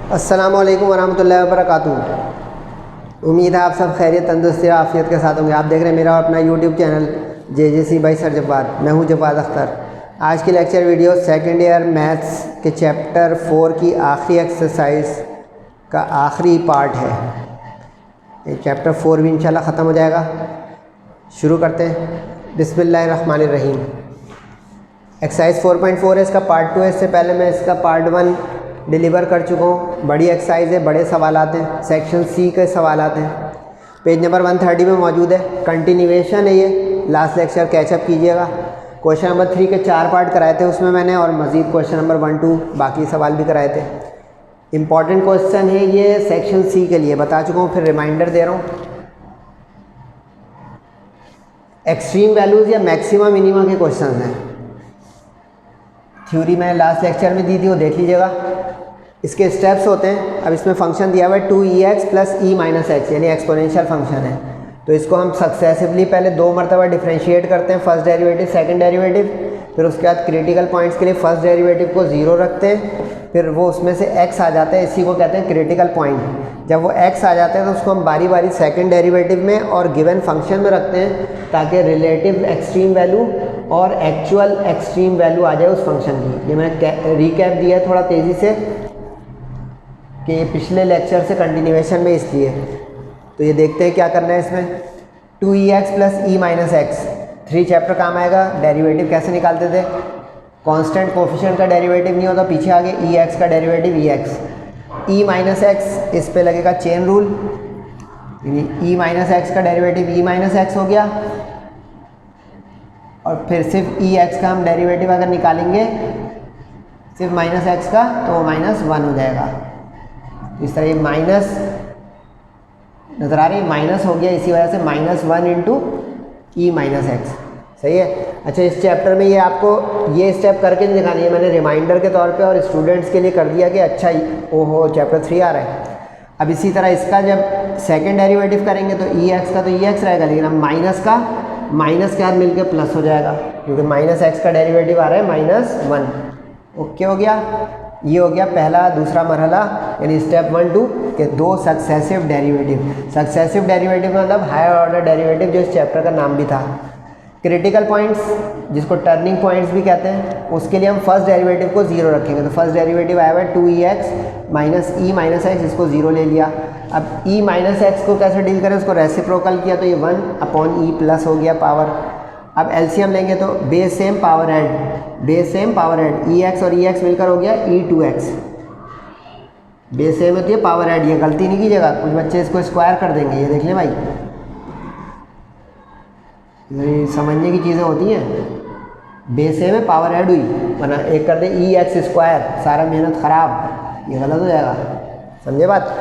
अस्सलामुअलैकुम वरहमतुल्लाहि वबरकातुहू। उम्मीद है आप सब खैरियत तंदुरुस्ती आफियत के साथ होंगे। आप देख रहे हैं मेरा अपना YouTube channel JJC by sir Jabbar. मैं हूं जब्बार अख्तर। आज की lecture video second year maths के चैप्टर 4 की आखिरी एक्सरसाइज का आखिरी पार्ट है। ये चैप्टर 4 भी इंशाल्लाह ख़त्म हो जाएगा। शुरू करते हैं। बिस्मिल्लाहिर्रहमानिर्रहीम। एक्सरसाइज 4.4 है, इसका पार्ट 2 है। इससे पहले मैं इसका पार्ट 1 डिलीवर कर चुका हूँ। बड़ी एक्सरसाइज है, बड़े सवालात हैं, सेक्शन C के सवालात हैं। पेज नंबर 130 में मौजूद है। कंटिन्यूएशन है ये, लास्ट लेक्चर कैचअप कीजिएगा। क्वेश्चन नंबर 3 के 4 पार्ट कराए थे उसमें मैंने, और मज़ीद क्वेश्चन नंबर 1, 2 बाकी सवाल भी कराए थे। इम्पॉर्टेंट क्वेश्चन है ये सेक्शन C के लिए, बता चुका हूँ, फिर रिमाइंडर दे रहा हूँ। एक्सट्रीम वैल्यूज़ या मैक्सिमम मिनिमा के क्वेश्चन हैं। थ्योरी मैंने लास्ट लेक्चर में दी थी, वो देख लीजिएगा। इसके स्टेप्स होते हैं। अब इसमें फंक्शन दिया हुआ है 2ex plus e minus x, यानी एक्सपोनेंशियल फंक्शन है। तो इसको हम सक्सेसिवली पहले 2 मरतबा डिफ्रेंशिएट करते हैं, फर्स्ट डेरिवेटिव सेकंड डेरिवेटिव। फिर उसके बाद क्रिटिकल पॉइंट्स के लिए फर्स्ट डेरिवेटिव को 0 रखते हैं, फिर वो उसमें से x आ जाता है, इसी को कहते हैं क्रिटिकल पॉइंट। जब वो x आ जाता है तो उसको हम बारी बारी सेकंड डेरिवेटिव में और गिवन फंक्शन में रखते हैं, ताकि रिलेटिव एक्सट्रीम वैल्यू और एक्चुअल एक्सट्रीम वैल्यू आ जाए उस फंक्शन की। ये मैंने रिकैप दिया है थोड़ा तेज़ी से कि पिछले लेक्चर से कंटिन्यूएशन में, इसलिए। तो ये देखते हैं क्या करना है इसमें। 2ex plus e minus x 3 chapter काम आएगा। डेरिवेटिव कैसे निकालते थे? कांस्टेंट कोफिशिएंट का डेरिवेटिव नहीं होता, पीछे आगे ex का derivative ex। e minus x, इस पे लगेगा चेन रूल, यानी e माइनस एक्स का डेरिवेटिव e माइनस एक्स हो गया, और फिर सिर्फ ex का हम डेरिवेटिव अगर निकालेंगे सिर्फ माइनस एक्स का, तो वो -1 हो जाएगा। इस तरह ये माइनस नज़र आ रही है, माइनस हो गया, इसी वजह से -1 इंटू ई माइनस एक्स। सही है। अच्छा, इस चैप्टर में ये आपको ये स्टेप करके नहीं दिखानी है, मैंने रिमाइंडर के तौर पे और स्टूडेंट्स के लिए कर दिया कि अच्छा ओहो चैप्टर 3 आ रहा है। अब इसी तरह इसका जब सेकंड डेरिवेटिव करेंगे तो ex का तो ex रहेगा, लेकिन हम माइनस का माइनस के साथ मिलकर प्लस हो जाएगा, क्योंकि माइनस एक्स का डेरिवेटिव आ रहा है -1। ओके हो गया। ये हो गया पहला दूसरा मरहला, यानी स्टेप 1, 2 के 2 सक्सेसिव डेरिवेटिव। सक्सेसिव डेरिवेटिव मतलब हायर ऑर्डर डेरिवेटिव, जो इस चैप्टर का नाम भी था। क्रिटिकल पॉइंट्स, जिसको टर्निंग पॉइंट्स भी कहते हैं, उसके लिए हम फर्स्ट डेरिवेटिव को 0 रखेंगे। तो फर्स्ट डेरिवेटिव आया हुआ है 2ex minus e minus x, इसको 0 ले लिया। अब e माइनस एक्स को कैसे डील करें, उसको रेसिप्रोकल किया तो ये 1/e प्लस हो गया पावर। अब एलसीएम लेंगे तो base same power add, base same power add, ex और ex मिलकर हो गया e2x। बेस सेम होती है, पावर ऐड, ये गलती नहीं कीजिएगा, कुछ बच्चे इसको स्क्वायर कर देंगे। ये देख लें भाई, ये समझने की चीज़ें होती हैं। बेस सेम है, पावर ऐड हुई, वरना एक कर दे ex स्क्वायर, सारा मेहनत ख़राब, ये गलत हो जाएगा। समझे बात?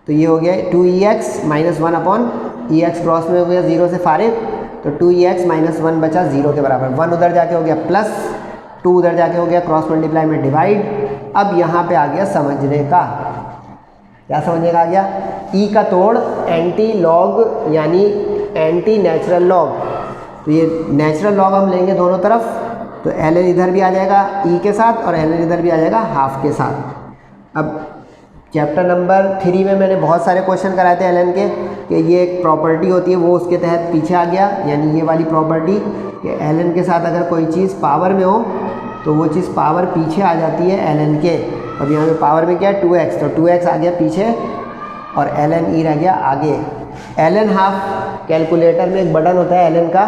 तो ये हो गया 2ex माइनस 1/ex, क्रॉस में हो गया 0 से फारिग, तो 2ex माइनस 1 बचा 0 के बराबर। 1 उधर जाके हो गया प्लस, 2 उधर जाके हो गया क्रॉस मल्टीप्लाई में डिवाइड। अब यहाँ पे आ गया समझने का, क्या समझने का आ गया? ई का तोड़ एंटी लॉग, यानी एंटी नेचुरल लॉग। तो ये नेचुरल लॉग हम लेंगे दोनों तरफ, तो ln इधर भी आ जाएगा ई के साथ, और ln इधर भी आ जाएगा हाफ के साथ। अब चैप्टर नंबर 3 में मैंने बहुत सारे क्वेश्चन कराए थे ln के, कि ये एक प्रॉपर्टी होती है, वो उसके तहत पीछे आ गया, यानी ये वाली प्रॉपर्टी कि ln के साथ अगर कोई चीज़ पावर में हो तो वो चीज़ पावर पीछे आ जाती है ln के। अब यहाँ पे पावर में क्या है 2x, तो 2x आ गया पीछे और ln e रह गया आगे। ln हाफ कैलकुलेटर में एक बटन होता है ln का,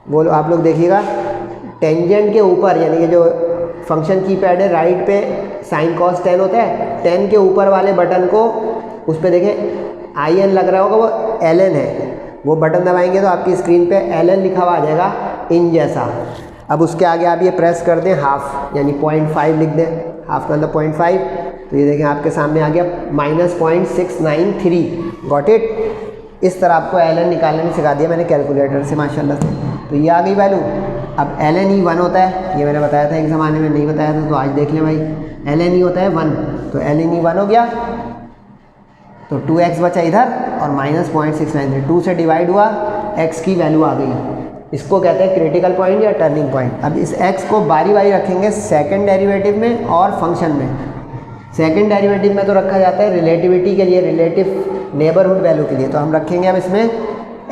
वो आप लोग देखिएगा टेंजेंट के ऊपर, यानी कि जो फंक्शन कीपैड है राइट पे साइन कॉस 10 होता है, 10 के ऊपर वाले बटन को, उस पर देखें IN लग रहा होगा, वो ln है। वो बटन दबाएंगे तो आपकी स्क्रीन पे ln लिखा हुआ आ जाएगा, इन जैसा। अब उसके आगे आप ये प्रेस कर दें हाफ, यानी 0.5 लिख दें, हाफ का मतलब 0.5, तो ये देखें आपके सामने आ गया -0.693। Got it? इस तरह आपको ln निकालने में सिखा दिया मैंने कैलकुलेटर से, माशाल्लाह से। तो ये आ गई वैल्यू। अब ln e 1 होता है, ये मैंने बताया था एक ज़माने में, नहीं बताया था तो आज देख लें भाई। ln e होता है 1, तो ln e 1 हो गया, तो 2x बचा इधर और -0.693, 2 से डिवाइड हुआ, x की वैल्यू आ गई। इसको कहते हैं क्रिटिकल पॉइंट या टर्निंग पॉइंट। अब इस x को बारी बारी रखेंगे सेकंड डेरिवेटिव में और फंक्शन में। सेकंड डेरिवेटिव में तो रखा जाता है रिलेटिविटी के लिए, रिलेटिव नेबरहुड वैल्यू के लिए। तो हम रखेंगे अब इसमें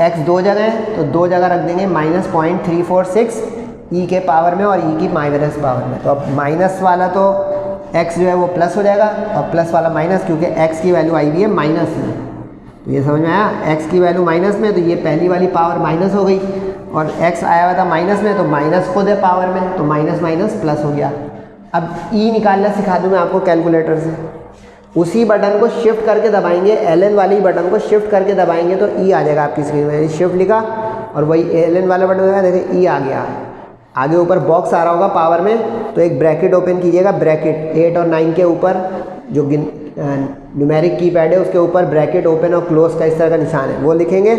x 2 जगह है तो 2 जगह रख देंगे -0.346 e के पावर में और e की माइनस पावर में। तो अब माइनस वाला तो x जो है वो प्लस हो जाएगा और प्लस वाला माइनस, क्योंकि x की वैल्यू आई हुई है माइनस में। तो ये समझ में आया, x की वैल्यू माइनस में तो ये पहली वाली पावर माइनस हो गई और x आया हुआ था माइनस में तो माइनस खुद है पावर में, तो माइनस माइनस प्लस हो गया। अब e निकालना सिखा दूँ मैं आपको कैलकुलेटर से। उसी बटन को शिफ्ट करके दबाएंगे, ln वाली बटन को शिफ्ट करके दबाएंगे तो e आ जाएगा आपकी स्क्रीन में। शिफ्ट लिखा और वही ln वाला बटन दबाया, देखिए e आ गया। आगे ऊपर बॉक्स आ रहा होगा पावर में, तो एक ब्रैकेट ओपन कीजिएगा, ब्रैकेट 8 और 9 के ऊपर जो न्यूमेरिक कीपैड है उसके ऊपर ब्रैकेट ओपन और क्लोज का इस तरह का निशान है वो लिखेंगे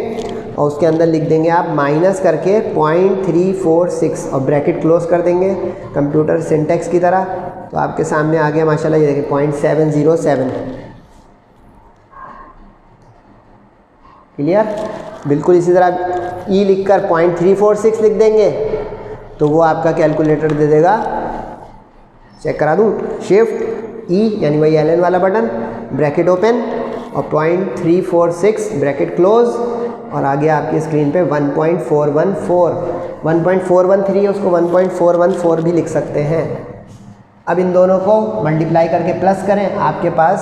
और उसके अंदर लिख देंगे आप माइनस करके 0.346 और ब्रैकेट क्लोज कर देंगे कंप्यूटर सिंटेक्स की तरह। तो आपके सामने आ गया माशाल्लाह, ये देखिए 0.707। क्लियर? बिल्कुल इसी तरह ई लिखकर 0.346 लिख देंगे तो वो आपका कैलकुलेटर दे देगा। चेक करा दूँ, शिफ्ट ई यानी वही ln वाला बटन, ब्रैकेट ओपन और 0.346 ब्रैकेट क्लोज और आगे आपकी स्क्रीन पे 1.414 1.413 उसको 1.414 भी लिख सकते हैं। अब इन दोनों को मल्टीप्लाई करके प्लस करें, आपके पास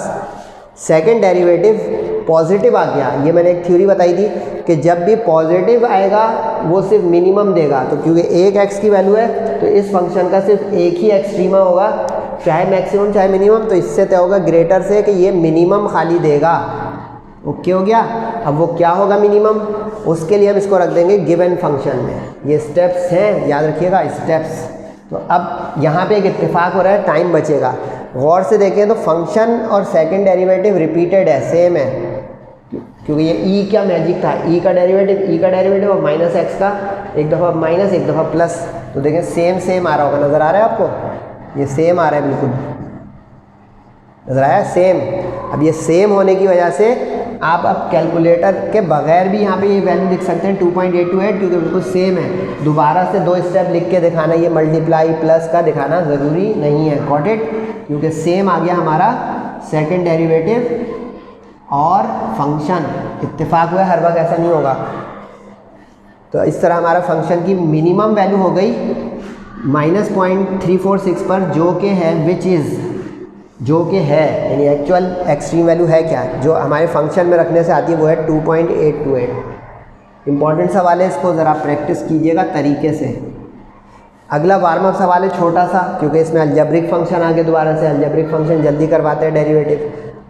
सेकंड डेरिवेटिव पॉजिटिव आ गया। ये मैंने एक थ्योरी बताई थी कि जब भी पॉजिटिव आएगा वो सिर्फ मिनिमम देगा। तो क्योंकि एक x की वैल्यू है तो इस फंक्शन का सिर्फ एक ही एक्सट्रीमा होगा, चाहे मैक्सिमम चाहे मिनिमम। तो इससे तय होगा ग्रेटर से कि ये मिनिमम खाली देगा। ओके हो गया। अब वो क्या होगा मिनिमम, उसके लिए हम इसको रख देंगे गिवन फंक्शन में। ये स्टेप्स हैं, याद रखिएगा स्टेप्स। तो अब यहाँ पे एक इत्तेफाक हो रहा है, टाइम बचेगा। गौर से देखें तो फंक्शन और सेकंड डेरिवेटिव रिपीटेड है, सेम है, क्योंकि ये e का मैजिक था, e का डेरिवेटिव और माइनस एक्स का एक दफ़ा माइनस एक दफ़ा प्लस। तो देखें सेम सेम आ रहा होगा, नज़र आ रहा है आपको, ये सेम आ रहा है, बिल्कुल नज़र आया सेम। अब ये सेम होने की वजह से आप अब कैलकुलेटर के बगैर भी यहाँ पे ये वैल्यू लिख सकते हैं 2.828, क्योंकि बिल्कुल सेम है। दोबारा से 2 स्टेप लिख के दिखाना, ये मल्टीप्लाई प्लस का दिखाना ज़रूरी नहीं है। Got it? क्योंकि सेम आ गया हमारा सेकंड डेरिवेटिव और फंक्शन। इत्तेफाक हुआ, हर वक्त ऐसा नहीं होगा। तो इस तरह हमारा फंक्शन की मिनिमम वैल्यू हो गई -0.346 पर, जो कि है विच इज़, जो कि है यानी एक्चुअल एक्सट्रीम वैल्यू है क्या, जो हमारे फंक्शन में रखने से आती है वो है 2.828। इंपॉर्टेंट सवाल है, इसको ज़रा प्रैक्टिस कीजिएगा तरीके से। अगला वार्म अप सवाल है छोटा सा, क्योंकि इसमें अलजेब्रिक फंक्शन आगे दोबारा से, अलजेब्रिक फंक्शन जल्दी करवाते हैं डेरिवेटिव,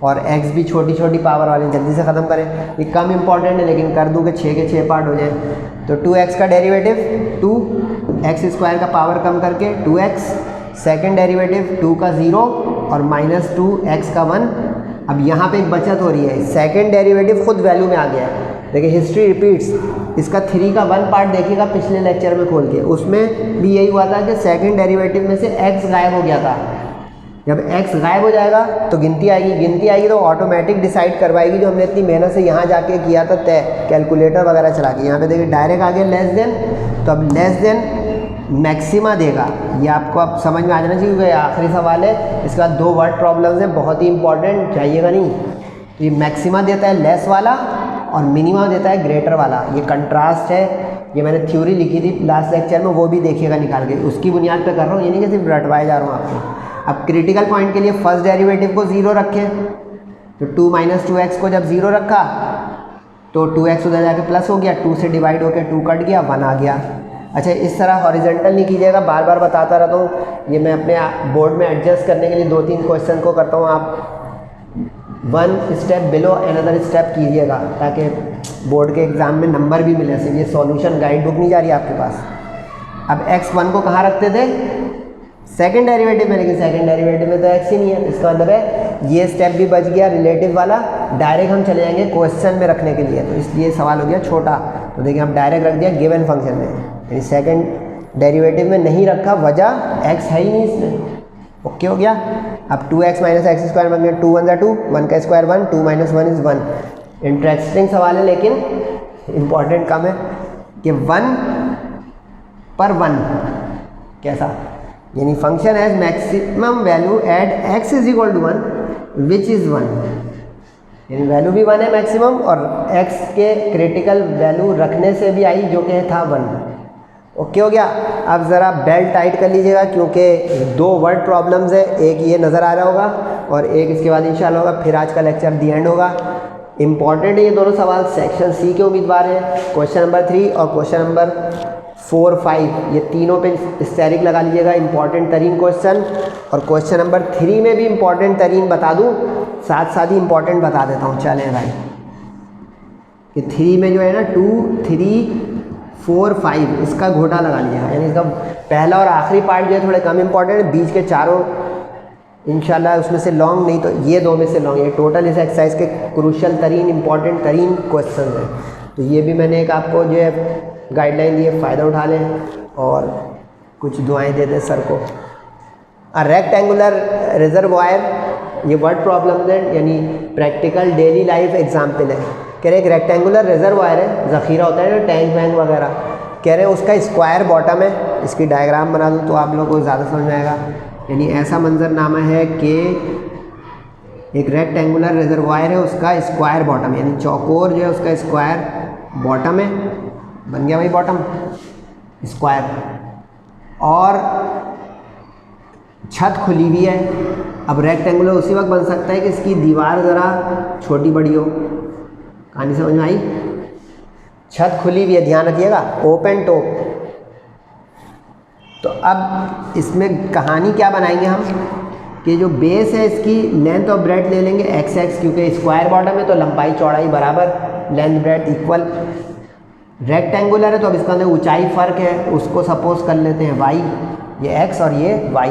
और एक्स भी छोटी छोटी पावर वाले जल्दी से ख़त्म करें। ये कम इंपॉर्टेंट है लेकिन कर दूँ कि 6 के 6 पार्ट हो जाए। तो 2x का डेरिवेटिव 2x² का पावर कम करके 2x, सेकंड डेरिवेटिव 2 का 0 और -2x का 1। अब यहाँ पे एक बचत हो रही है, सेकंड डेरिवेटिव खुद वैल्यू में आ गया है। देखिए हिस्ट्री रिपीट्स, इसका 3 का 1 पार्ट देखिएगा पिछले लेक्चर में खोल के, उसमें भी यही हुआ था कि सेकंड डेरिवेटिव में से x गायब हो गया था। जब x गायब हो जाएगा तो गिनती आएगी तो ऑटोमेटिक डिसाइड करवाएगी, जो हमने इतनी मेहनत से यहाँ जाके किया था तय, कैलकुलेटर वगैरह चला के। यहाँ पे देखिए डायरेक्ट आ गया लेस देन, तो अब लेस देन मैक्सिमा देगा। ये आपको अब समझ में आ जाना चाहिए, क्योंकि आखिरी सवाल है। इसके बाद 2 वर्ड प्रॉब्लम्स हैं, बहुत ही इंपॉर्टेंट, चाहिएगा नहीं। तो ये मैक्सिमा देता है लेस वाला और मिनिमा देता है ग्रेटर वाला। ये कंट्रास्ट है, ये मैंने थ्योरी लिखी थी लास्ट लेक्चर में, वो भी देखिएगा निकाल के, उसकी बुनियाद पे कर रहा हूँ, ये नहीं कि सिर्फ रटवाए जा रहा हूँ आपको। अब क्रिटिकल पॉइंट के लिए फर्स्ट डेरिवेटिव को 0 रखें, तो 2 - 2x को जब 0 रखा तो 2x उधर जाके प्लस हो गया, 2 से डिवाइड होकर 2 कट गया, 1 आ गया। अच्छा, इस तरह हॉरिजेंटल नहीं कीजिएगा, बार बार बताता रहता हूँ। ये मैं अपने बोर्ड में एडजस्ट करने के लिए 2-3 क्वेश्चन को करता हूँ, आप 1 स्टेप बिलो अनदर स्टेप कीजिएगा, ताकि बोर्ड के एग्ज़ाम में नंबर भी मिले। ये सॉल्यूशन गाइड बुक नहीं जा रही आपके पास। अब x1 को कहाँ रखते थे, सेकंड डेरिवेटिव में, लेकिन सेकंड डेरिवेटिव में तो x ही नहीं है। इसका मतलब है ये स्टेप भी बच गया रिलेटिव वाला। डायरेक्ट हम चले जाएंगे क्वेश्चन में रखने के लिए, तो इसलिए सवाल हो गया छोटा। तो देखिए हम डायरेक्ट रख दिया गिवन फंक्शन में, यानी सेकंड डेरिवेटिव में नहीं रखा, वजह x है ही नहीं इसमें। ओके हो गया। अब 2x - x² बन गया, 2 × 1 = 2, 1 का स्क्वायर 1, 2 - 1 = 1। इंटरेस्टिंग सवाल है लेकिन इम्पॉर्टेंट कम है कि 1 पर 1 कैसा, यानी function has maximum value at x = 1 which is 1, यानी वैल्यू भी 1 है मैक्सिमम और x के क्रिटिकल वैल्यू रखने से भी आई जो कि था 1। ओके हो गया। अब ज़रा बेल्ट टाइट कर लीजिएगा क्योंकि 2 वर्ड प्रॉब्लम्स है, एक ये नज़र आ रहा होगा और एक इसके बाद इंशाल्लाह होगा, फिर आज का लेक्चर दी एंड होगा। इंपॉर्टेंट है ये दोनों सवाल, सेक्शन सी के उम्मीदवार हैं। क्वेश्चन नंबर 3 और क्वेश्चन नंबर 4, 5 ये तीनों पे स्टेरिक लगा लीजिएगा, इंपॉर्टेंट तरीन क्वेश्चन। और क्वेश्चन नंबर 3 में भी इंपॉर्टेंट तरीन बता दूं, साथ साथ ही इंपॉर्टेंट बता देता हूँ। चलें भाई कि 3 में जो है ना 2, 3, 4, 5 इसका घोटा लगा लिया, यानी इसका पहला और आखिरी पार्ट जो है थोड़े कम इंपॉर्टेंट है, बीच के चारों इंशाल्लाह उसमें से लॉन्ग, नहीं तो ये 2 में से लॉन्ग। ये टोटल इस एक्सरसाइज के क्रूशियल तरीन इंपॉर्टेंट तरीन क्वेश्चन हैं। तो ये भी मैंने एक आपको जो है गाइडलाइन दी है, फ़ायदा उठा लें और कुछ दुआएं दे दें सर को। रेक्टेंगुलर रिजर्वायर, ये वर्ड प्रॉब्लम है यानी प्रैक्टिकल डेली लाइफ एग्जाम्पल है। कह रहे एक रेक्टेंगुलर रिजर्वायर है, ज़ख़ीरा होता है ना टैंक वैंक वगैरह, कह रहे हैं उसका स्क्वायर बॉटम है। इसकी डायग्राम बना दूँ तो आप लोगों को ज़्यादा समझ में आएगा। यानी ऐसा मंजरनामा है कि एक रेक्टेंगुलर रिजर्वायर है, उसका स्क्वायर बॉटम यानी चौकोर जो है उसका स्क्वायर बॉटम है, बन गया भाई बॉटम स्क्वायर, और छत खुली हुई है। अब रेक्टेंगुलर उसी वक्त बन सकता है कि इसकी दीवार ज़रा छोटी बड़ी हो। कहानी समझ में आई? छत खुली हुई है, ध्यान रखिएगा, ओपन टॉप। तो अब इसमें कहानी क्या बनाएंगे हम कि जो बेस है इसकी लेंथ और ब्रेड ले लेंगे x, क्योंकि स्क्वायर बॉटम है तो लंबाई चौड़ाई बराबर, लेंथ ब्रेड इक्वल। रेक्टेंगुलर है तो अब इसका अंदर ऊंचाई फ़र्क है, उसको सपोज कर लेते हैं y, ये x और ये y।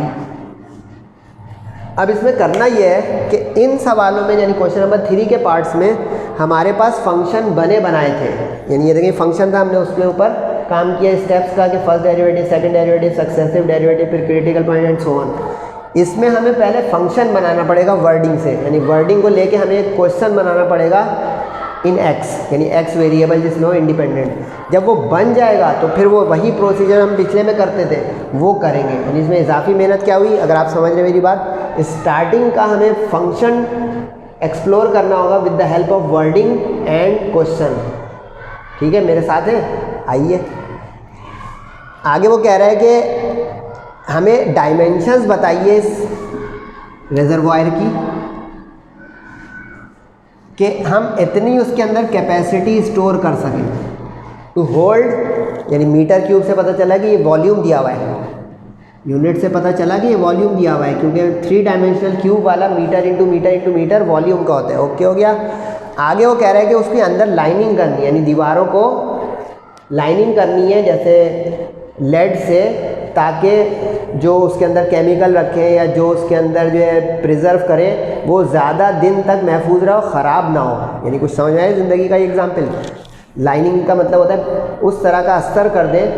अब इसमें करना ये है कि इन सवालों में यानी क्वेश्चन नंबर 3 के पार्ट्स में हमारे पास फंक्शन बने बनाए थे, यानी ये देखिए फंक्शन था, हमने उसके ऊपर काम किया स्टेप्स का कि first derivative, second derivative, successive derivative, फिर critical point and so on. इसमें हमें पहले फंक्शन बनाना पड़ेगा वर्डिंग से, यानी वर्डिंग को लेके हमें एक क्वेश्चन बनाना पड़ेगा इन x, यानी x वेरिएबल जिसमें हो इंडिपेंडेंट। जब वो बन जाएगा तो फिर वो वही प्रोसीजर हम पिछले में करते थे वो करेंगे। यानी इसमें इजाफी मेहनत क्या हुई, अगर आप समझ रहे मेरी बात, स्टार्टिंग का हमें फंक्शन एक्सप्लोर करना होगा with the help of wording and question. ठीक है, मेरे साथ है? आइए आगे। वो कह रहा है कि हमें डायमेंशंस बताइए इस रिजर्वायर की कि हम इतनी उसके अंदर कैपेसिटी स्टोर कर सकें टू होल्ड, यानी मीटर क्यूब से पता चला कि ये वॉल्यूम दिया हुआ है, यूनिट से पता चला कि ये वॉल्यूम दिया हुआ है क्योंकि 3 डायमेंशनल क्यूब वाला metre into metre into metre volume का होता है। ओके हो गया। आगे वो कह रहा है कि उसके अंदर लाइनिंग करनी है, यानी दीवारों को लाइनिंग करनी है जैसे लेड से, ताकि जो उसके अंदर केमिकल रखें या जो उसके अंदर जो है प्रिजर्व करें वो ज़्यादा दिन तक महफूज रहो, ख़राब ना हो। यानी कुछ समझ आए ज़िंदगी का एग्जाम्पल। लाइनिंग का मतलब होता है उस तरह का अस्तर कर दें,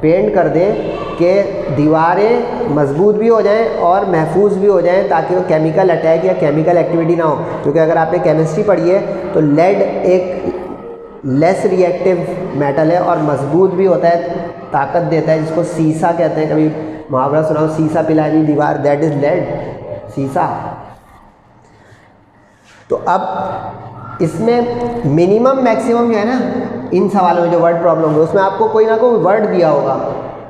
पेंट कर दें कि दीवारें मजबूत भी हो जाएं और महफूज भी हो जाएं, ताकि वो केमिकल अटैक या केमिकल एक्टिविटी ना हो। क्योंकि अगर आपने केमिस्ट्री पढ़ी है तो लेड एक लेस रिएक्टिव मेटल है और मजबूत भी होता है, ताकत देता है, जिसको सीसा कहते हैं। कभी मुहावरा सुनाओ, सीसा पिलाई दीवार, दैट इज़ लेड, सीसा। तो अब इसमें मिनिमम मैक्सिमम जो है ना इन सवालों में जो वर्ड प्रॉब्लम है उसमें आपको कोई ना कोई वर्ड दिया होगा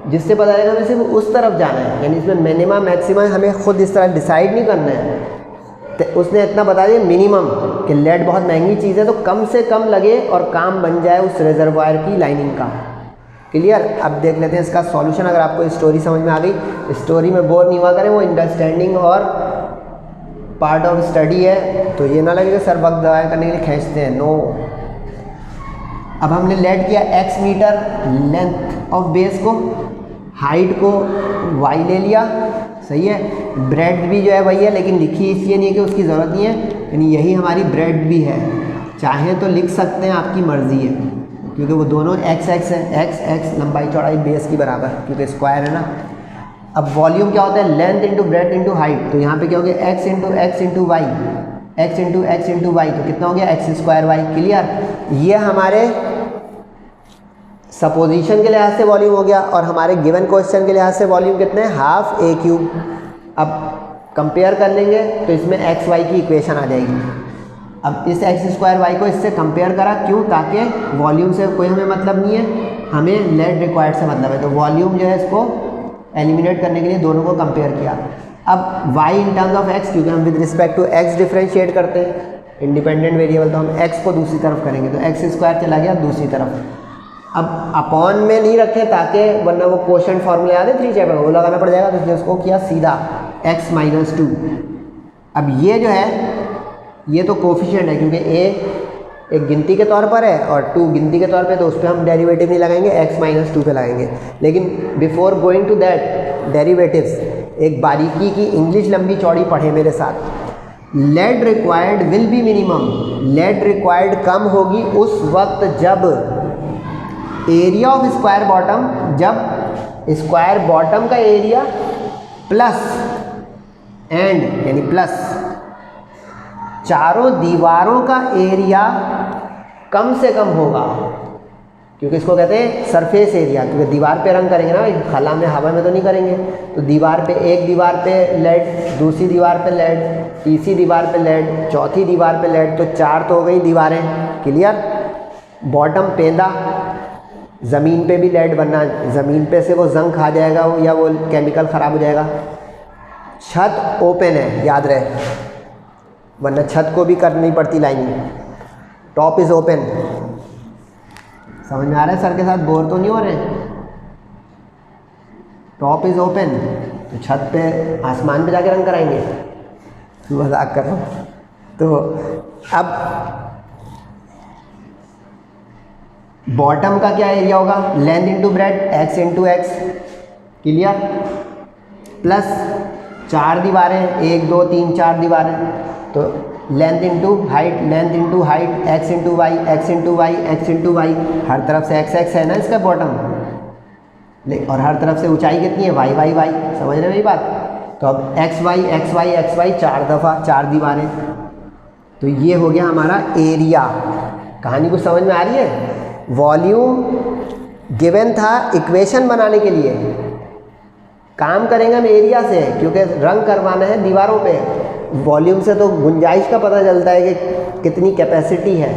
जिससे पता चलेगा हमें सिर्फ उस तरफ जाना है। यानी इसमें मिनिमम मैक्सिमम हमें खुद इस तरह डिसाइड नहीं करना है। तो उसने इतना बता दिया मिनिमम कि लेड बहुत महंगी चीज़ है तो कम से कम लगे और काम बन जाए उस रिजर्वायर की लाइनिंग का। क्लियर? अब देख लेते हैं इसका सॉल्यूशन। अगर आपको स्टोरी समझ में आ गई, स्टोरी में बोर नहीं हुआ करें, वो अंडरस्टैंडिंग और पार्ट ऑफ स्टडी है, तो ये ना लगे कि सर वक्त ज़ाया करने के लिए खींचते हैं। नो। अब हमने लेट किया x metre length of base को, हाइट को y ले लिया, सही है। ब्रेड भी जो है वही है, लेकिन लिखी इसलिए नहीं है कि उसकी ज़रूरत नहीं है, यानी यही हमारी ब्रेड भी है। चाहें तो लिख सकते हैं, आपकी मर्ज़ी है, क्योंकि वो दोनों x x है, x लंबाई चौड़ाई बेस की बराबर, क्योंकि स्क्वायर है ना। अब वॉल्यूम क्या होता है? Length into breadth into height. तो यहाँ पे क्या हो गया? x into y, x into y, तो कितना हो गया? x square y. क्लियर? ये हमारे सपोजिशन के लिहाज से वॉल्यूम हो गया, और हमारे गिवन क्वेश्चन के लिहाज से वॉल्यूम कितने हैं? Half a cube. अब कंपेयर कर लेंगे तो इसमें एक्स वाई की इक्वेशन आ जाएगी। अब इस एक्स स्क्वायर वाई को इससे कंपेयर करा, क्यों? ताकि वॉल्यूम से कोई हमें मतलब नहीं है, हमें लेड रिक्वायर्ड से मतलब है, तो वॉल्यूम जो है इसको एलिमिनेट करने के लिए दोनों को कंपेयर किया। अब y in terms of x, क्योंकि हम with respect to x differentiate करते हैं इंडिपेंडेंट वेरिएबल, तो हम x को दूसरी तरफ करेंगे, तो एक्स स्क्वायर चला गया दूसरी तरफ। अब अपॉन में नहीं रखें ताकि वरना वो क्वोशंट फार्मूला याद है 3 चैप्टर वो लगाना पड़ जाएगा, तो इसलिए उसको किया सीधा x माइनस 2। अब ये जो है ये तो कोफिशिएंट है क्योंकि a एक गिनती के तौर पर है और 2 गिनती के तौर पे, तो उस पर हम डेरिवेटिव नहीं लगाएंगे, x माइनस 2 पे लगाएंगे। लेकिन before going to that derivatives, एक बारीकी की इंग्लिश लंबी चौड़ी पढ़े मेरे साथ। Lead required will be minimum, lead required कम होगी उस वक्त जब एरिया ऑफ स्क्वायर बॉटम, जब स्क्वायर बॉटम का एरिया प्लस एंड यानी प्लस चारों दीवारों का एरिया कम से कम होगा, क्योंकि इसको कहते हैं सरफेस एरिया, क्योंकि दीवार पे रंग करेंगे ना भाई, खाला में हवा में तो नहीं करेंगे, तो दीवार पे एक दीवार पे लेड, दूसरी दीवार पे लेड, तीसरी दीवार पे लेड, चौथी दीवार पे लेड, तो 4 तो हो गई दीवारें, क्लियर। बॉटम पेंदा, ज़मीन पे भी लेड बनना, ज़मीन पे से वो जंग खा जाएगा वो, या वो केमिकल ख़राब हो जाएगा। छत ओपन है, याद रहे, वरना छत को भी करनी पड़ती लाइनिंग। टॉप इज़ ओपन, समझ में आ रहा है? सर के साथ बोर तो नहीं हो रहे? टॉप इज़ ओपन, तो छत पे आसमान पे जाके रंग कराएंगे, मजाक कर रहा हूँ। तो अब बॉटम का क्या एरिया होगा? Length into breadth, x into x, clear. Plus 4 दीवारें, 1 2 3 4 दीवारें, तो length into height, length into height, x into y, x into y, x into y, हर तरफ से एक्स एक्स है ना इसका बॉटम, और हर तरफ से ऊंचाई कितनी है? वाई वाई वाई, समझ रहे मेरी बात? तो अब x y x y x y 4 दफ़ा 4 दीवारें, तो ये हो गया हमारा एरिया। कहानी कुछ समझ में आ रही है? वॉल्यूम गिवन था इक्वेशन बनाने के लिए, काम करेंगे हम एरिया से, क्योंकि रंग करवाना है दीवारों पे। वॉल्यूम से तो गुंजाइश का पता चलता है कि कितनी कैपेसिटी है,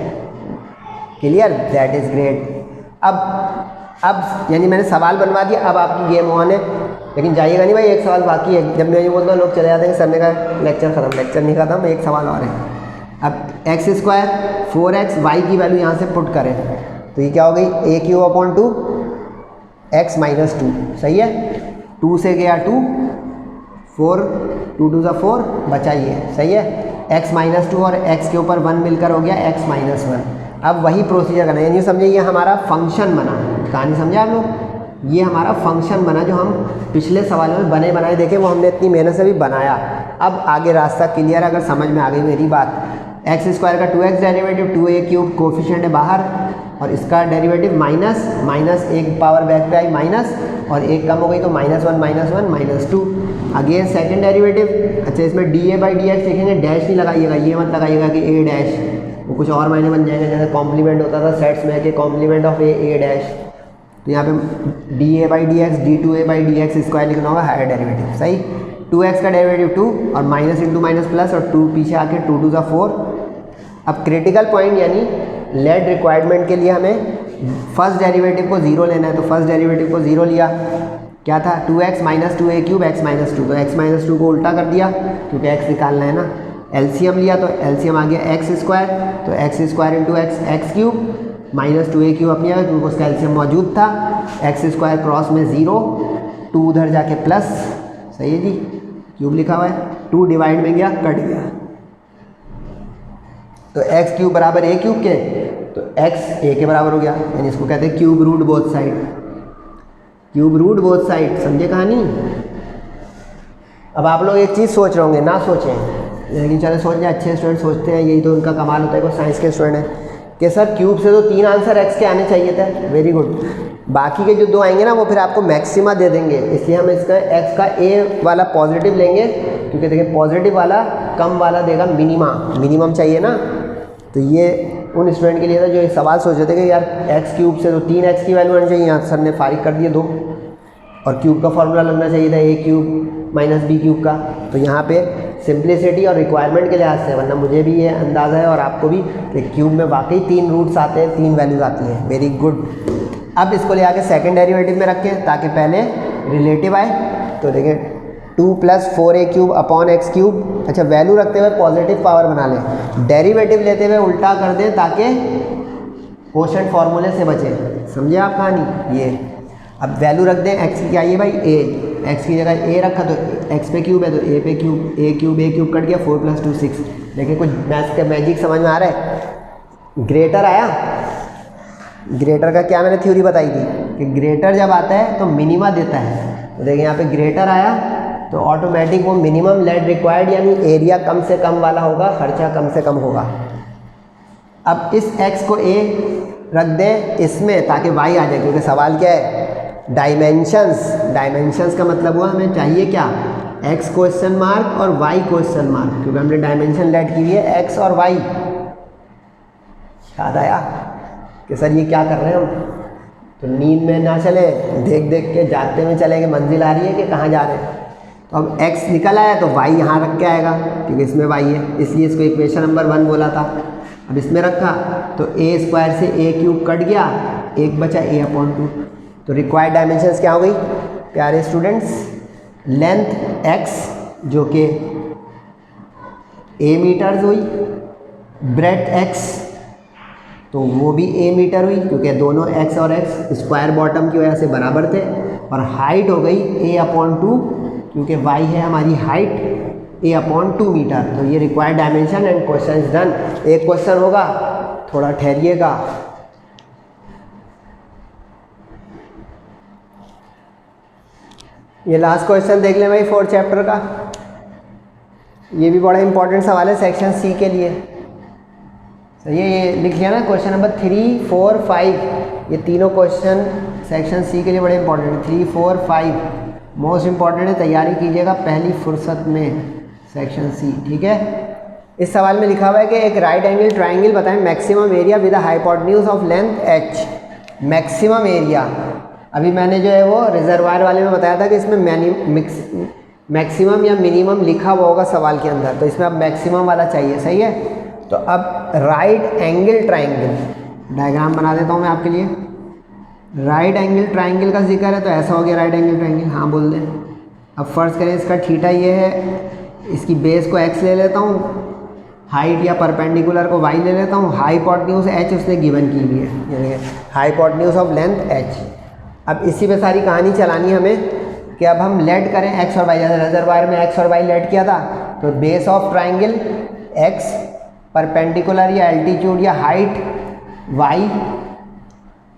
क्लियर, दैट इज़ ग्रेट। अब यानी मैंने सवाल बनवा दिया, अब आपकी गेम ऑन है, लेकिन जाइएगा नहीं भाई, एक सवाल बाकी है। जब मैं ये बोलता हूँ लोग चले जाते हैं, सर ने कहा लेक्चर ख़त्म, लेक्चर नहीं ख़त्म, एक सवाल और है। अब एक्स स्क्वायर 4x, वाई की वैल्यू यहाँ से पुट करें, तो ये क्या हो गई? a³/2 x माइनस 2, सही है। 2 से गया 2, 4 2 2 4 बचाइए, सही है। x माइनस 2 और x के ऊपर 1 मिलकर हो गया x माइनस 1। अब वही प्रोसीजर करना है, यानी समझिए ये हमारा फंक्शन बना, कहानी समझे आप लोग? ये हमारा फंक्शन बना जो हम पिछले सवालों में बने बनाए देखे, वो हमने इतनी मेहनत से भी बनाया। अब आगे रास्ता क्लियर, अगर समझ में आ गई मेरी बात। एक्स स्क्वायर का 2x डेरिवेटिव, 2a³ कोफिशिएंट है बाहर, और इसका डेरिवेटिव माइनस माइनस, एक पावर बैक पे आई माइनस, और एक कम हो गई तो -1 -2। अगेन सेकंड डेरिवेटिव, अच्छा इसमें dA/dx लिखेंगे, डैश नहीं लगाइएगा, ये मत लगाइएगा कि a डैश, वो कुछ और मायने बन जाएंगे, जैसे कॉम्प्लीमेंट होता था सेट्स में कि कॉम्प्लीमेंट ऑफ a डैश, तो यहाँ पे dA/dx d2a/dx स्क्वायर लिखना होगा हायर डेरिवेटिव, सही। 2x का डेरिवेटिव 2 और माइनस इंटू माइनस प्लस, और 2 पीछे आके 2 2 4। अब क्रिटिकल पॉइंट यानी लेड रिक्वायरमेंट के लिए हमें फर्स्ट डेरिवेटिव को 0 लेना है, तो फर्स्ट डेरिवेटिव को 0 लिया, क्या था? 2x minus 2a³ x minus 2, तो x माइनस 2 को उल्टा कर दिया क्योंकि x निकालना है ना। एलसीएम लिया तो एलसीएम आ गया एक्स स्क्वायर, तो x square into x³ minus 2a³ अपनी आया क्योंकि उसका एलसीएम मौजूद था। एक्स स्क्वायर क्रॉस में 0, 2 उधर जाके प्लस, सही है जी, क्यूब लिखा हुआ है, 2 डिवाइड में गया, कट गया, तो x³ बराबर a³ के, तो x a के बराबर हो गया, यानी इसको कहते हैं cube root both side, cube root both side, समझे कहानी? अब आप लोग एक चीज़ सोच रहे होंगे, ना सोचें, लेकिन चले सोच लें, अच्छे स्टूडेंट सोचते हैं, यही तो उनका कमाल होता है, कोई साइंस के स्टूडेंट है कि सर क्यूब से तो 3 आंसर x के आने चाहिए थे, वेरी गुड। बाकी के जो 2 आएंगे ना वो फिर आपको मैक्सिमा दे देंगे, इसलिए हम इसका x का a वाला पॉजिटिव लेंगे, क्योंकि देखिए पॉजिटिव वाला कम वाला देगा मिनिमा, मिनिमम चाहिए ना। तो ये उन स्टूडेंट के लिए था जो ये सवाल सोच रहे थे कि यार x³ से तो 3x की वैल्यू आनी चाहिए, यहाँ सर ने फारिग कर दिए 2, और क्यूब का फॉर्मूला लगना चाहिए था a³ माइनस बी क्यूब का। तो यहाँ पे सिंप्लिसिटी और रिक्वायरमेंट के लिहाज से, वरना मुझे भी ये अंदाज़ा है और आपको भी, कि क्यूब में वाकई 3 रूट्स आते हैं, 3 वैल्यूज आती हैं। Very good. अब इसको ले आके सेकेंड डेरिवेटिव में रखें ताकि पहले रिलेटिव आए। तो देखें 2 + 4a³ अपॉन x क्यूब। अच्छा, वैल्यू रखते हुए पॉजिटिव पावर बना लें, डेरिवेटिव लेते हुए उल्टा कर दें ताकि क्वोशंट फार्मूले से बचे। समझे आप कहानी? ये अब वैल्यू रख दें x की, क्या ये भाई a, x की जगह a रखा तो x पे क्यूब है तो a पे क्यूब, a क्यूब कट गया, 4 + 2 6। लेकिन कुछ मैथ्स का मैजिक समझ में आ रहा है? ग्रेटर आया। ग्रेटर का क्या मैंने थ्योरी बताई थी कि ग्रेटर जब आता है तो मिनिमा देता है। तो देखिए यहाँ पे ग्रेटर आया तो ऑटोमेटिक वो मिनिमम लेड रिक्वायर्ड यानी एरिया कम से कम वाला होगा, खर्चा कम से कम होगा। अब इस x को a रख दें इसमें ताकि y आ जाए, क्योंकि सवाल क्या है? डायमेंशंस। डायमेंशंस का मतलब हुआ हमें चाहिए क्या? x क्वेश्चन मार्क और y क्वेश्चन मार्क, क्योंकि हमने डायमेंशन लेट की हुई है x और y। याद आया कि सर ये क्या कर रहे हैं हम? तो नींद में ना चले, देख देख के जागते में चले कि मंजिल आ रही है कि कहाँ जा रहे हैं। तो अब x निकल आया तो y यहाँ रख के आएगा, क्योंकि इसमें y है, इसलिए इसको इक्वेशन नंबर 1 बोला था। अब इसमें रखा तो a² से a³ कट गया, एक बचा a/2। तो रिक्वायर्ड डायमेंशंस क्या हो गई प्यारे स्टूडेंट्स? लेंथ x जो कि a मीटर्स हुई, ब्रेड्थ x तो वो भी a मीटर हुई, क्योंकि दोनों x और x स्क्वायर बॉटम की वजह से बराबर थे, और हाइट हो गई a/2, क्योंकि y है हमारी हाइट a/2 मीटर। तो ये required dimension and question is done. एक क्वेश्चन होगा, थोड़ा ठहरिएगा। ये लास्ट क्वेश्चन देख लें भाई 4th चैप्टर का। ये भी बड़ा इंपॉर्टेंट सवाल है सेक्शन सी के लिए। सही है, ये लिख लिया ना क्वेश्चन नंबर 3, 4, 5। ये तीनों क्वेश्चन सेक्शन सी के लिए बड़े इंपॉर्टेंट है। 3, 4, 5 मोस्ट इंपॉर्टेंट है, तैयारी कीजिएगा पहली फुर्सत में सेक्शन सी। ठीक है, इस सवाल में लिखा हुआ है कि एक राइट एंगल ट्राइंगल बताएं maximum area with hypotenuse of length h। Maximum area, अभी मैंने जो है वो रिजर्वायर वाले में बताया था कि इसमें मैक्सिमम या मिनिमम लिखा हुआ होगा सवाल के अंदर, तो इसमें अब मैक्सिमम वाला चाहिए। सही है, तो अब राइट एंगल ट्राइंगल डायग्राम बना देता हूँ मैं आपके लिए। राइट एंगल ट्राइंगल का जिक्र है तो ऐसा हो गया राइट एंगल ट्राइंगल। हाँ बोल दें। अब फर्ज करें इसका थीटा ये है, इसकी बेस को x ले लेता हूँ, हाइट या परपेंडिकुलर को y ले लेता हूँ, हाइपोटेन्यूज h उसने गिवन की हुई है, हाइपोटेन्यूज ऑफ लेंथ h। अब इसी पे सारी कहानी चलानी है हमें कि अब हम लेट करें x और y। जैसे रिजर्वायर में x और y लेट किया था, तो base of triangle x, perpendicular या एल्टीट्यूड या हाइट y,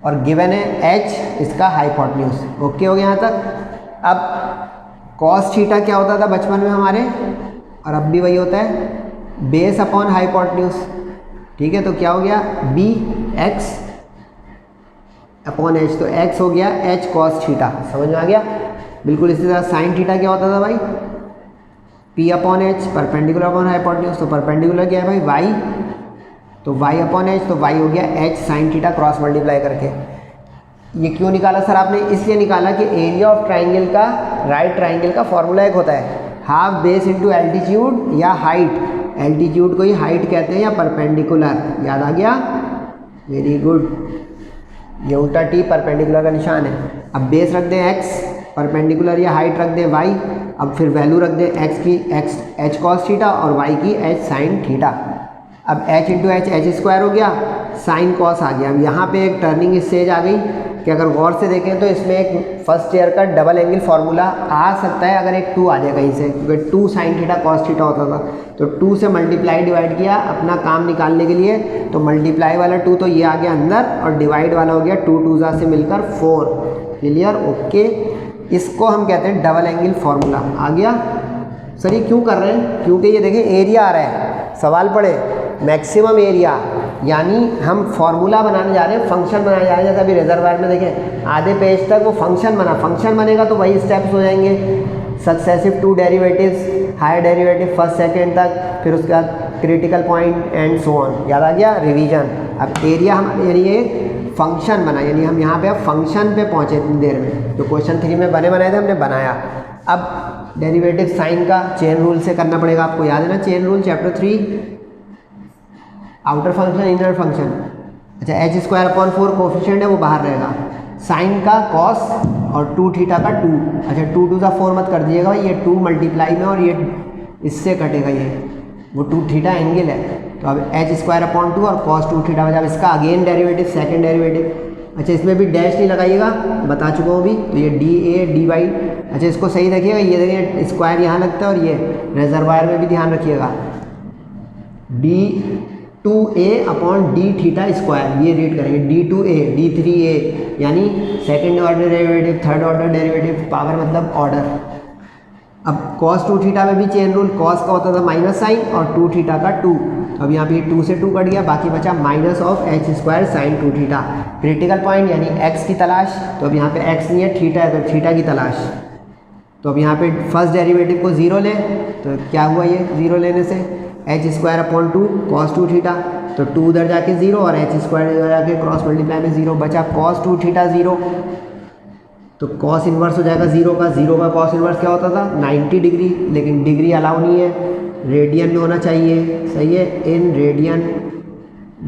और गिवन है h इसका हाइपोटेन्यूज। ओके हो गया यहाँ तक। अब कॉस थीटा क्या होता था बचपन में हमारे, और अब भी वही होता है, बेस अपॉन हाइपोटेन्यूज। ठीक है, तो क्या हो गया b x अपॉन h, तो x हो गया h कॉस थीटा। समझ में आ गया? बिल्कुल इसी तरह साइन थीटा क्या होता था भाई, p upon h, perpendicular upon hypotenuse. तो परपेंडिकुलर क्या है भाई y, तो y अपॉन h, तो y हो गया h sine theta cross multiply करके। ये क्यों निकाला सर आपने? इसलिए निकाला कि एरिया ऑफ ट्राइंगल का, राइट ट्राइंगल का फॉर्मूला एक होता है, हाफ बेस इंटू एल्टीट्यूड या हाइट। एल्टीट्यूड को ही हाइट कहते हैं या परपेंडिकुलर। याद आ गया? Very good. ये उल्टा टी परपेंडिकुलर का निशान है। अब बेस रख दें x, परपेंडिकुलर या हाइट रख दें y। अब फिर वैल्यू रख दें x की h कॉस थीटा और y की h साइन थीटा। अब h इंटू h स्क्वायर हो गया, साइन कॉस आ गया। अब यहाँ पे एक टर्निंग स्टेज आ गई कि अगर गौर से देखें तो इसमें एक फर्स्ट ईयर का डबल एंगल फार्मूला आ सकता है अगर एक 2 आ जाए कहीं से, क्योंकि 2 साइन थीटा कॉस थीटा होता था। तो 2 से मल्टीप्लाई डिवाइड किया अपना काम निकालने के लिए, तो मल्टीप्लाई वाला 2 तो ये आ गया अंदर, और डिवाइड वाला हो गया 2 2 से मिलकर 4। क्लियर? ओके। इसको हम कहते हैं डबल एंगल फार्मूला। आ गया? सर ये क्यों कर रहे हैं? क्योंकि ये देखें एरिया आ रहा है, सवाल पढ़े मैक्सिमम एरिया, यानी हम फॉर्मूला बनाने जा रहे हैं, फंक्शन बनाने जा रहे हैं। जैसे अभी रिजर्वायर में देखें आधे पेज तक वो फंक्शन बना, फंक्शन बनेगा तो वही स्टेप्स हो जाएंगे, successive 2 derivatives, higher derivative first second तक, फिर उसके बाद critical point and so on. याद आ गया? रिवीजन। अब एरिया हम यानी ये फंक्शन बना, यानी हम यहाँ पे अब फंक्शन पे पहुँचे इतनी देर में। तो क्वेश्चन 3 में बने बनाए थे, हमने बनाया। अब डेरिवेटिव साइन का चेन रूल से करना पड़ेगा, आपको याद है ना chain rule chapter 3, outer function inner function. अच्छा एच स्क्वायर अपॉन 4 कोफिशिएंट है वो बाहर रहेगा, साइन का कॉस और 2 थीटा का 2। अच्छा 2 2 सा 4 मत कर दिएगा, ये 2 मल्टीप्लाई में और ये इससे कटेगा, ये वो 2 थीटा एंगल है। तो अब एच स्क्वायर अपॉन 2 और कॉस 2 थीटा बचा। इसका अगेन डेरिवेटिव सेकंड डेरिवेटिव। अच्छा इसमें भी डैश नहीं लगाइएगा, बता चुका हूँ भी। तो ये डी ए डी वाई। अच्छा इसको सही रखिएगा, ये देखिए स्क्वायर यहाँ लगता है और ये रिजर्वायर में भी ध्यान रखिएगा, D2A upon D theta square, ये रीड करेंगे D2A D3A, यानी second order derivative, third order derivative, power मतलब ऑर्डर। अब cos 2 थीटा में भी चेन रूल, cos का होता था माइनस साइन और 2 थीटा का 2। तो अब यहाँ पे 2 से 2 कट गया, बाकी बचा minus of H square sine 2 theta. Critical point यानी x की तलाश। तो अब यहाँ पे x नहीं है, थीटा है, तो थीटा की तलाश। तो अब यहाँ पे फर्स्ट डेरिवेटिव को 0 लें, तो क्या हुआ ये 0 लेने से, H square upon 2 cos 2 theta. तो 2 उधर जाके 0 और एच स्क्वायर इधर जाके क्रॉस मल्टीप्लाई में 0 बचा, कॉस 2 थीटा 0। तो कॉस इन्वर्स हो जाएगा 0 का, 0 का कॉस इन्वर्स क्या होता था 90 डिग्री, लेकिन डिग्री अलाउ नहीं है, रेडियन में होना चाहिए, सही है, इन रेडियन।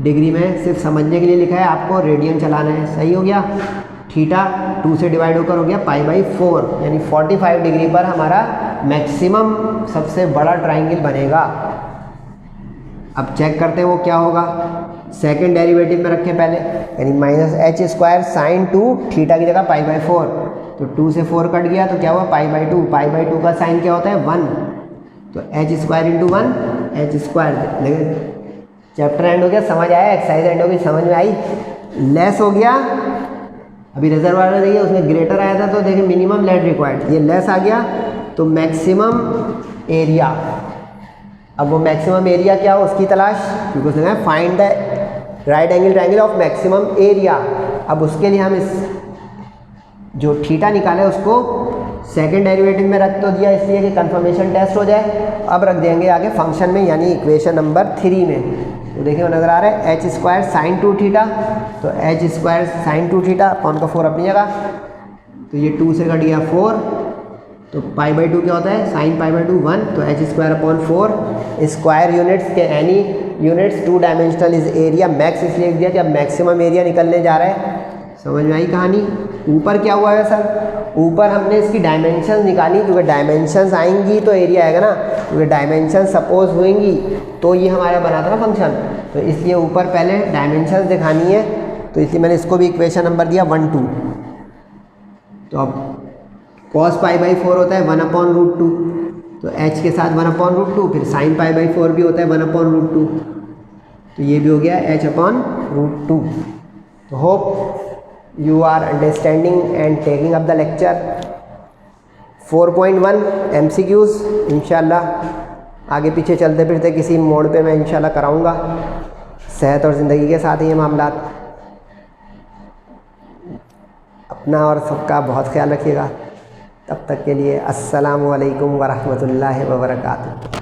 डिग्री में सिर्फ समझने के लिए लिखा है, आपको रेडियन चलाना है, सही हो गया। थीटा 2 से डिवाइड होकर हो गया π/4, यानी 45 डिग्री पर हमारा मैक्सिमम सबसे बड़ा ट्राइंगल बनेगा। अब चेक करते हैं वो क्या होगा। सेकंड डेरिवेटिव में रखें पहले, यानी minus H square sine 2 theta की जगह π/4। तो 2 से 4 कट गया, तो क्या हुआ π/2। π/2 का साइन क्या होता है 1, तो h square into 1 H square. लेकिन चैप्टर एंड हो गया, समझ आया, एक्सरसाइज एंड हो गई, समझ में आई। लेस हो गया, अभी रिजर्वायर में देखिए उसमें ग्रेटर आया था, तो देखिए मिनिमम लेट रिक्वायर्ड, ये लेस आ गया, तो मैक्सिमम एरिया। अब वो मैक्सिमम एरिया क्या हो उसकी तलाश, क्योंकि उसने कहा find the right angle triangle of maximum area. अब उसके लिए हम इस जो थीटा निकाले उसको सेकंड डेरिवेटिव में रख तो दिया, इसलिए कि कंफर्मेशन टेस्ट हो जाए। अब रख देंगे आगे फंक्शन में, यानी इक्वेशन नंबर 3 में। तो देखिए नज़र आ रहा है एच स्क्वायर साइन 2 थीटा, तो h square sine 2 theta upon का 4 अपनी जगह, तो ये 2 से कट गया 4, तो π/2 क्या होता है साइन π/2 1, तो h square upon 4। Square units के any units 2 dimensional is area max, इसलिए लिख दिया कि अब मैक्सिमम एरिया निकलने जा रहा है। समझ में आई कहानी। ऊपर क्या हुआ है सर, ऊपर हमने इसकी डायमेंशन निकाली, क्योंकि डायमेंशंस आएंगी तो एरिया आएगा ना, क्योंकि डायमेंशन सपोज हुएंगी तो ये हमारा बना था ना फंक्शन, तो इसलिए ऊपर पहले डायमेंशंस दिखानी है, तो इसलिए मैंने इसको भी इक्वेशन नंबर दिया 1 2। तो अब cos π/4 होता है 1/√2, तो h के साथ 1/√2, फिर sin π/4 भी होता है 1/√2, तो ये भी हो गया h/√2। तो hope you are understanding and taking up the lecture 4.1 MCQs। इंशाल्लाह आगे पीछे चलते फिरते किसी मोड़ पे मैं इंशाल्लाह कराऊंगा। सेहत और ज़िंदगी के साथ ही ये मामला। अपना और सबका बहुत ख्याल रखिएगा। तब तक के लिए अस्सलामु अलैकुम वरहमतुल्लाहि वबरकातुहू।